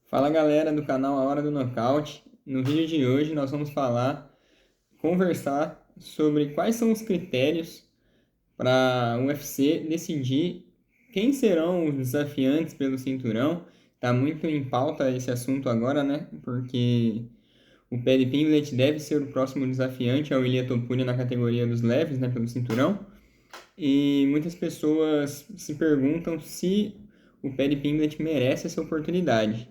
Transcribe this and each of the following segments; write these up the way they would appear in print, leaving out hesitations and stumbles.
Fala galera do canal A Hora do Nocaute. No vídeo de hoje nós vamos conversar sobre quais são os critérios para o UFC decidir quem serão os desafiantes pelo cinturão. Tá muito em pauta esse assunto agora, né? Porque o Paddy Pimblett deve ser o próximo desafiante ao Ilia Topuria na categoria dos leves, né, pelo cinturão. E muitas pessoas se perguntam se o Paddy Pimblett merece essa oportunidade.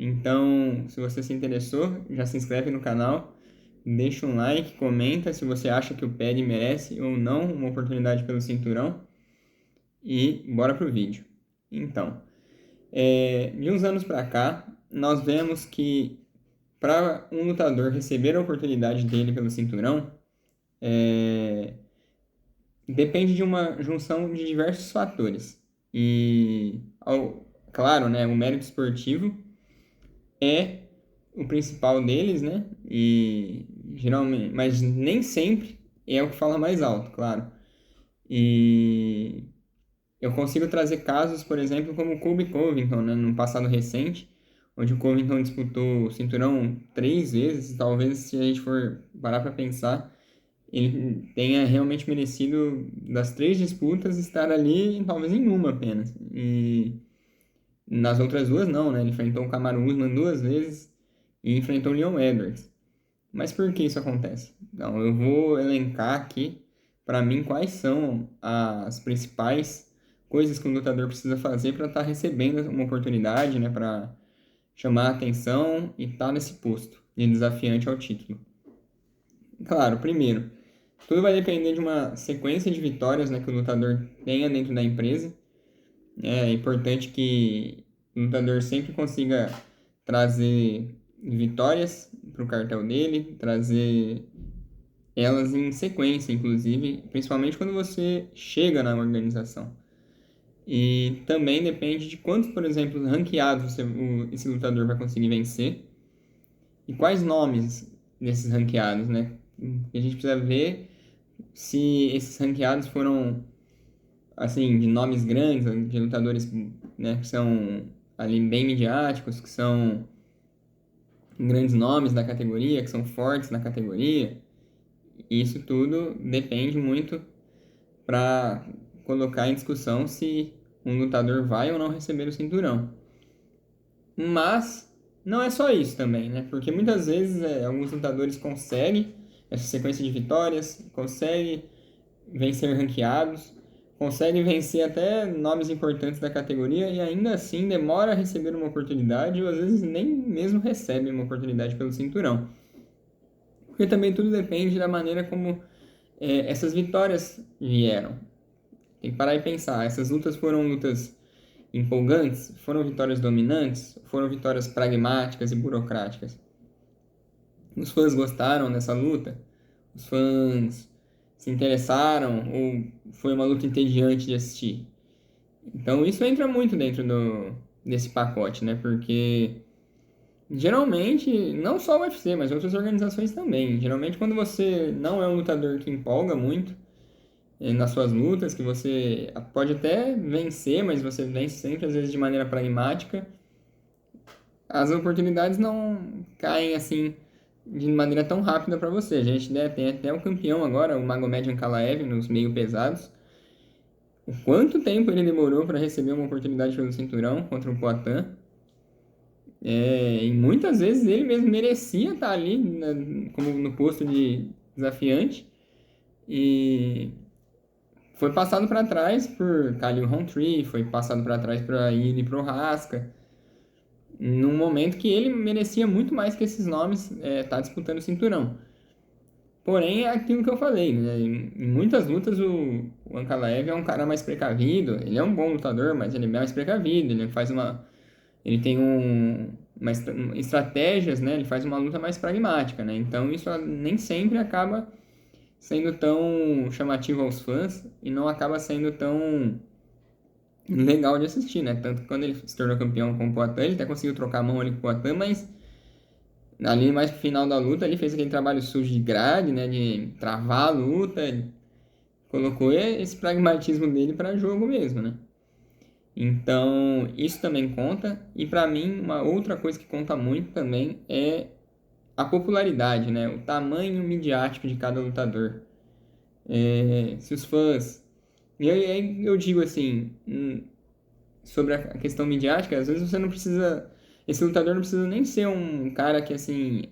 Então, se você se interessou, já se inscreve no canal, deixa um like, comenta se você acha que o Paddy merece ou não uma oportunidade pelo cinturão e bora pro vídeo. Então, de uns anos para cá, nós vemos que para um lutador receber a oportunidade dele pelo cinturão, depende de uma junção de diversos fatores. Claro, né, o mérito esportivo é o principal deles, né? E geralmente, mas nem sempre é o que fala mais alto, claro. E eu consigo trazer casos, por exemplo, como o Colby Covington, né, no passado recente, onde o Covington disputou o cinturão 3 vezes. Talvez, se a gente for parar para pensar, ele tenha realmente merecido, das 3 disputas, estar ali, talvez em uma apenas. E nas outras duas, não, né? Ele enfrentou o Kamaru Usman 2 vezes e enfrentou o Leon Edwards. Mas por que isso acontece? Então, eu vou elencar aqui, para mim, quais são as principais coisas que o lutador precisa fazer para estar recebendo uma oportunidade, né? Para chamar a atenção e estar nesse posto de desafiante ao título. Claro, primeiro, tudo vai depender de uma sequência de vitórias, né, que o lutador tenha dentro da empresa. É importante que o lutador sempre consiga trazer vitórias para o cartel dele, trazer elas em sequência, inclusive, principalmente quando você chega na organização. E também depende de quantos, por exemplo, ranqueados esse lutador vai conseguir vencer e quais nomes desses ranqueados, né? E a gente precisa ver se esses ranqueados foram, assim, de nomes grandes, de lutadores, né, que são ali bem midiáticos, que são grandes nomes da categoria, que são fortes na categoria. Isso tudo depende muito para colocar em discussão se um lutador vai ou não receber o cinturão. Mas não é só isso também, né? Porque muitas vezes alguns lutadores conseguem essa sequência de vitórias, conseguem vencer ranqueados, conseguem vencer até nomes importantes da categoria e ainda assim demora a receber uma oportunidade ou às vezes nem mesmo recebe uma oportunidade pelo cinturão. Porque também tudo depende da maneira como essas vitórias vieram. Tem que parar e pensar, essas lutas foram lutas empolgantes? Foram vitórias dominantes? Foram vitórias pragmáticas e burocráticas? Os fãs gostaram dessa luta? Os fãs se interessaram ou foi uma luta entediante de assistir? Então isso entra muito dentro desse pacote, né? Porque geralmente, não só o UFC, mas outras organizações também. Geralmente quando você não é um lutador que empolga muito nas suas lutas, que você pode até vencer, mas você vence sempre às vezes de maneira pragmática, as oportunidades não caem assim de maneira tão rápida para você. A gente, né, tem até o campeão agora, o Magomed Ankalaev, nos meio pesados. O quanto tempo ele demorou para receber uma oportunidade pelo cinturão contra o Poatan. E muitas vezes ele mesmo merecia estar ali como no posto de desafiante e foi passado para trás por Khalil Rountree, foi passado para trás para Ili Prohaska, num momento que ele merecia muito mais que esses nomes estar disputando o cinturão. Porém, é aquilo que eu falei, né? Em muitas lutas o Ankalaev é um cara mais precavido, ele é um bom lutador, mas ele é mais precavido, ele tem estratégias, né? Ele faz uma luta mais pragmática, né? Então isso nem sempre acaba sendo tão chamativo aos fãs e não acaba sendo tão legal de assistir, né? Tanto que quando ele se tornou campeão com o Poatan, ele até conseguiu trocar a mão ali com o Poatan, mas ali mais pro final da luta ele fez aquele trabalho sujo de grade, né? De travar a luta, ele colocou esse pragmatismo dele para jogo mesmo, né? Então, isso também conta. E para mim, uma outra coisa que conta muito também é a popularidade, né? O tamanho midiático de cada lutador. Se os fãs. E aí eu digo assim, sobre a questão midiática, às vezes você não precisa. Esse lutador não precisa nem ser um cara que, assim,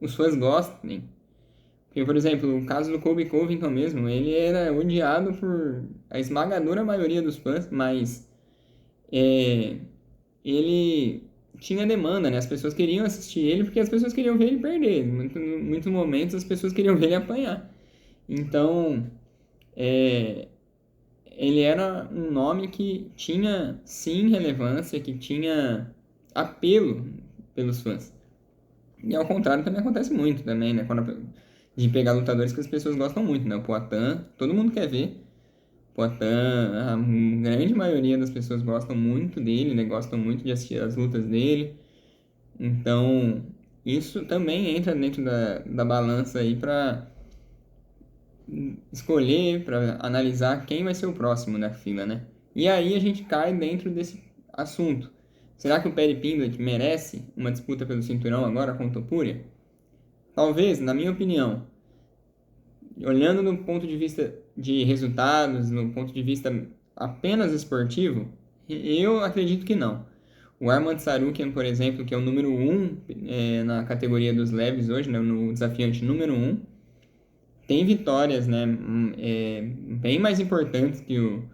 os fãs gostem. Porque, por exemplo, o caso do Colby Covington mesmo, ele era odiado por a esmagadora maioria dos fãs, mas é, ele tinha demanda, né? As pessoas queriam assistir ele porque as pessoas queriam ver ele perder. Em muitos momentos as pessoas queriam ver ele apanhar. Então, é, ele era um nome que tinha, sim, relevância, que tinha apelo pelos fãs. E ao contrário também acontece muito também, né? De pegar lutadores que as pessoas gostam muito, né? O Poatan, todo mundo quer ver. O Poatan, a grande maioria das pessoas gostam muito dele, né? Gostam muito de assistir as lutas dele. Então, isso também entra dentro da balança aí para escolher, para analisar quem vai ser o próximo na fila, né? E aí a gente cai dentro desse assunto. Será que o Paddy Pimblett merece uma disputa pelo cinturão agora com o Topuria? Talvez, na minha opinião, olhando no ponto de vista de resultados, no ponto de vista apenas esportivo, eu acredito que não. O Arman Tsarukyan, por exemplo, que é o número 1 na categoria dos leves hoje, né, no desafiante número 1, tem vitórias, né, bem mais importantes que o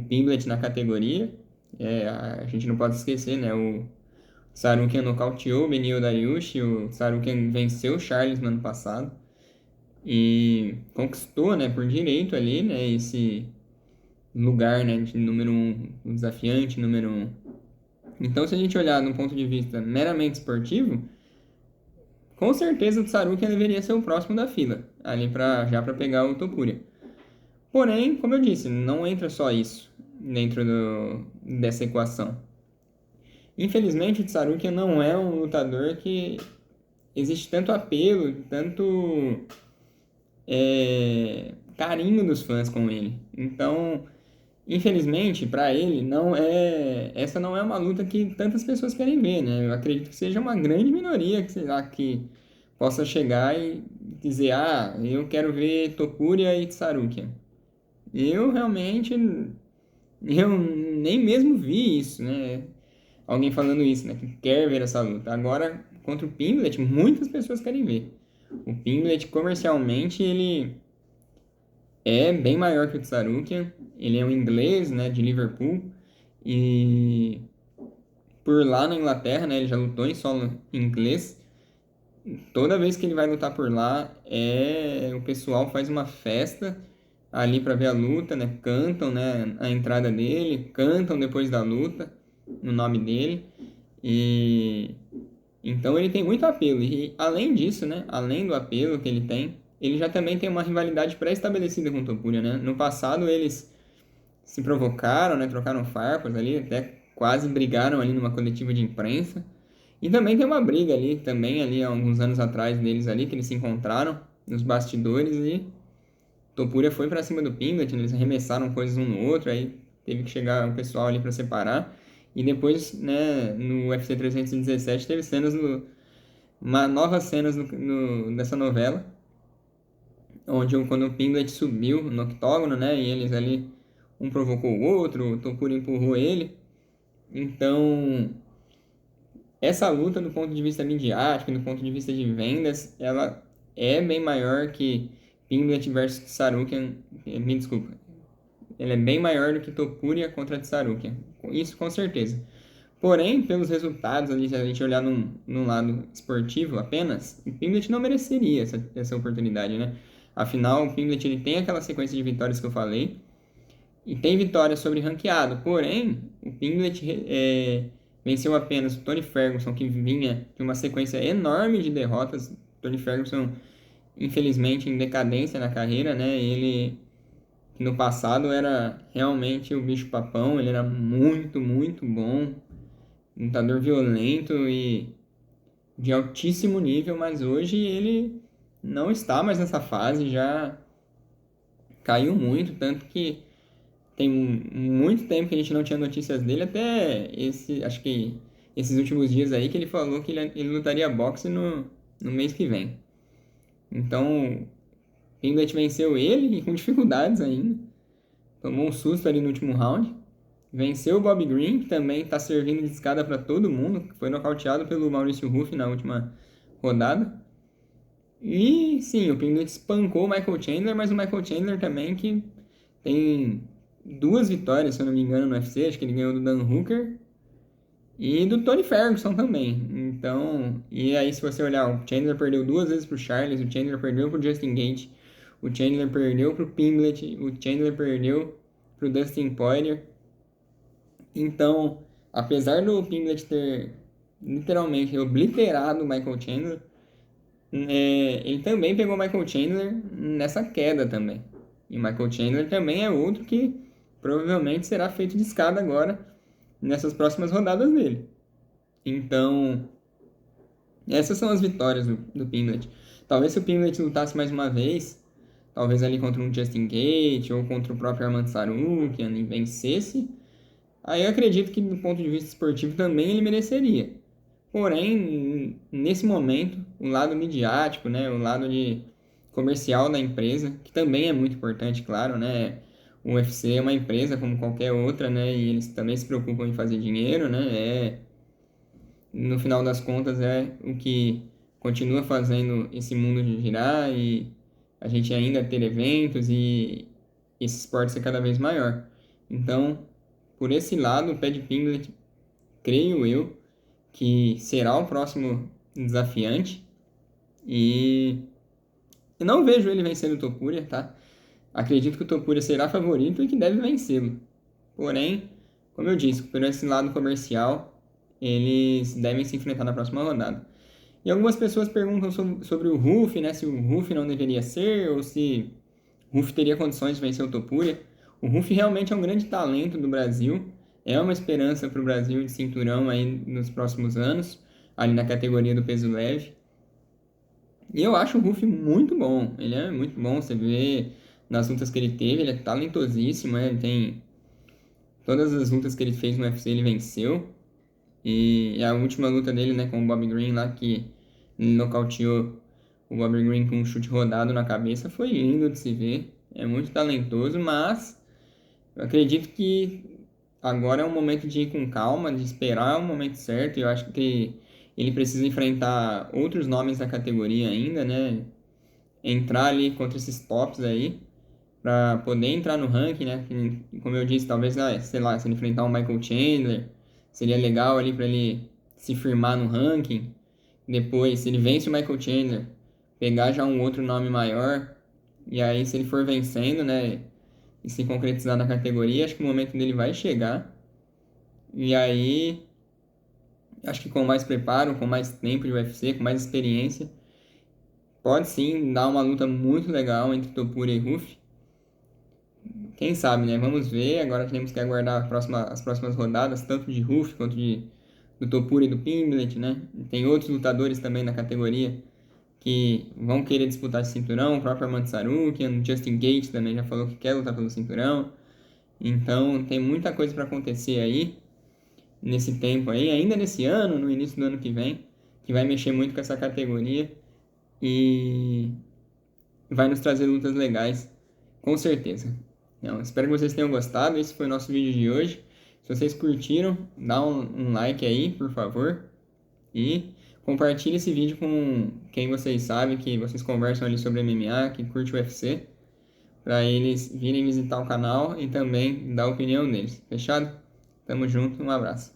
Pimblett na categoria. A gente não pode esquecer, né, o Tsarukyan nocauteou o Beneil Dariush, o Tsarukyan venceu o Charles no ano passado e conquistou, né, por direito ali, né, esse lugar, né, de número 1, o desafiante número 1. Então, se a gente olhar no ponto de vista meramente esportivo, com certeza o Tsarukian deveria ser o próximo da fila, ali já para pegar o Topuria. Porém, como eu disse, não entra só isso dentro dessa equação. Infelizmente, o Tsarukian não é um lutador que existe tanto apelo, tanto carinho dos fãs com ele. Então, infelizmente, para ele, essa não é uma luta que tantas pessoas querem ver, né? Eu acredito que seja uma grande minoria que, sei lá, que possa chegar e dizer, eu quero ver Topuria e Tsarukian. Eu realmente, eu nem mesmo vi isso, né? Alguém falando isso, né? Que quer ver essa luta. Agora, contra o Pimblett, muitas pessoas querem ver. O Pimblett, comercialmente, ele é bem maior que o Tsarukian. Ele é um inglês, né, de Liverpool. E por lá na Inglaterra, né, ele já lutou em solo inglês. Toda vez que ele vai lutar por lá, o pessoal faz uma festa ali para ver a luta, né? Cantam, né, a entrada dele, cantam depois da luta no nome dele. E então ele tem muito apelo. E além disso, né, além do apelo que ele tem, ele já também tem uma rivalidade pré-estabelecida com o Topuria, né? No passado eles se provocaram, né? Trocaram farpas ali, até quase brigaram ali numa coletiva de imprensa. E também tem uma briga ali, também ali há alguns anos atrás deles ali, que eles se encontraram nos bastidores e Topuria foi pra cima do Pimblett, eles arremessaram coisas um no outro, aí teve que chegar o pessoal ali pra separar. E depois, né, no UFC 317 teve novas cenas dessa novela, onde quando o Pimblett subiu no octógono, né, e eles ali, um provocou o outro, o Topuria empurrou ele. Então, essa luta do ponto de vista midiático, do ponto de vista de vendas, ela é bem maior que Pimblett versus Tsarukian, me desculpa, ela é bem maior do que Topuria contra Tsarukian, isso com certeza. Porém, pelos resultados ali, se a gente olhar num lado esportivo apenas, o Pimblett não mereceria essa oportunidade, né? Afinal, o Pimblett ele tem aquela sequência de vitórias que eu falei, e tem vitórias sobre ranqueado. Porém, o Pimblett venceu apenas o Tony Ferguson, que vinha de uma sequência enorme de derrotas. O Tony Ferguson, infelizmente, em decadência na carreira, né? Ele, no passado, era realmente o bicho-papão. Ele era muito, muito bom. Um lutador violento e de altíssimo nível, mas hoje ele não está mais nessa fase, já caiu muito, tanto que tem muito tempo que a gente não tinha notícias dele, até acho que esses últimos dias aí que ele falou que ele lutaria boxe no mês que vem. Então, Pimblett venceu ele e com dificuldades ainda. Tomou um susto ali no último round. Venceu o Bob Green, que também está servindo de escada para todo mundo. Foi nocauteado pelo Maurício Ruff na última rodada. E sim, o Pimblett espancou o Michael Chandler, mas o Michael Chandler também que tem 2 vitórias, se eu não me engano, no UFC. Acho que ele ganhou do Dan Hooker e do Tony Ferguson também. Então, e aí se você olhar, o Chandler perdeu 2 vezes pro Charles, o Chandler perdeu pro Justin Gaethje, o Chandler perdeu pro Pimblett, o Chandler perdeu pro Dustin Poirier. Então, apesar do Pimblett ter literalmente obliterado o Michael Chandler, ele também pegou o Michael Chandler nessa queda também. E o Michael Chandler também é outro que provavelmente será feito de escada agora nessas próximas rodadas dele. Então, essas são as vitórias do Pimblett. Talvez se o Pimblett lutasse mais uma vez, talvez ali contra um Justin Gaethje ou contra o próprio Arman Tsarukyan e vencesse, aí eu acredito que do ponto de vista esportivo também ele mereceria. Porém, nesse momento, o lado midiático, né, o lado de comercial da empresa, que também é muito importante, claro, né? O UFC é uma empresa como qualquer outra, né? E eles também se preocupam em fazer dinheiro, né? No final das contas, é o que continua fazendo esse mundo de girar e a gente ainda ter eventos e esse esporte ser cada vez maior. Então, por esse lado, o Paddy Pimblett, creio eu, que será o próximo desafiante e eu não vejo ele vencendo o Topuria, tá? Acredito que o Topuria será favorito e que deve vencê-lo. Porém, como eu disse, por esse lado comercial, eles devem se enfrentar na próxima rodada. E algumas pessoas perguntam sobre o Ruff, né? Se o Ruff não deveria ser ou se o Ruff teria condições de vencer o Topuria. O Ruff realmente é um grande talento do Brasil. É uma esperança para o Brasil de cinturão aí nos próximos anos, ali na categoria do peso leve. E eu acho o Ruff muito bom. Ele é muito bom. Você vê nas lutas que ele teve, ele é talentosíssimo, né? Ele tem todas as lutas que ele fez no UFC, ele venceu. E a última luta dele, né, com o Bob Green lá, que ele nocauteou o Bob Green com um chute rodado na cabeça, foi lindo de se ver. É muito talentoso, mas eu acredito que agora é um momento de ir com calma, de esperar o momento certo. Eu acho que ele precisa enfrentar outros nomes da categoria ainda, né? Entrar ali contra esses tops aí, para poder entrar no ranking, né? Como eu disse, talvez, sei lá, se ele enfrentar um Michael Chandler, seria legal ali para ele se firmar no ranking. Depois, se ele vence o Michael Chandler, pegar já um outro nome maior. E aí, se ele for vencendo, né? E se concretizar na categoria, acho que o momento dele vai chegar. E aí, acho que com mais preparo, com mais tempo de UFC, com mais experiência, pode sim dar uma luta muito legal entre Topuria e Ruff. Quem sabe, né? Vamos ver. Agora temos que aguardar as próximas rodadas, tanto de Ruff quanto do Topuria e do Pimblett, né? Tem outros lutadores também na categoria que vão querer disputar esse cinturão. O próprio Arman Tsarukyan, Justin Gaethje também já falou que quer lutar pelo cinturão. Então tem muita coisa para acontecer aí nesse tempo aí, ainda nesse ano, no início do ano que vem, que vai mexer muito com essa categoria e vai nos trazer lutas legais, com certeza. Então, espero que vocês tenham gostado. Esse foi o nosso vídeo de hoje. Se vocês curtiram, dá um like aí, por favor. E compartilhe esse vídeo com quem vocês sabem, que vocês conversam ali sobre MMA, que curte o UFC, para eles virem visitar o canal e também dar a opinião deles. Fechado? Tamo junto, um abraço.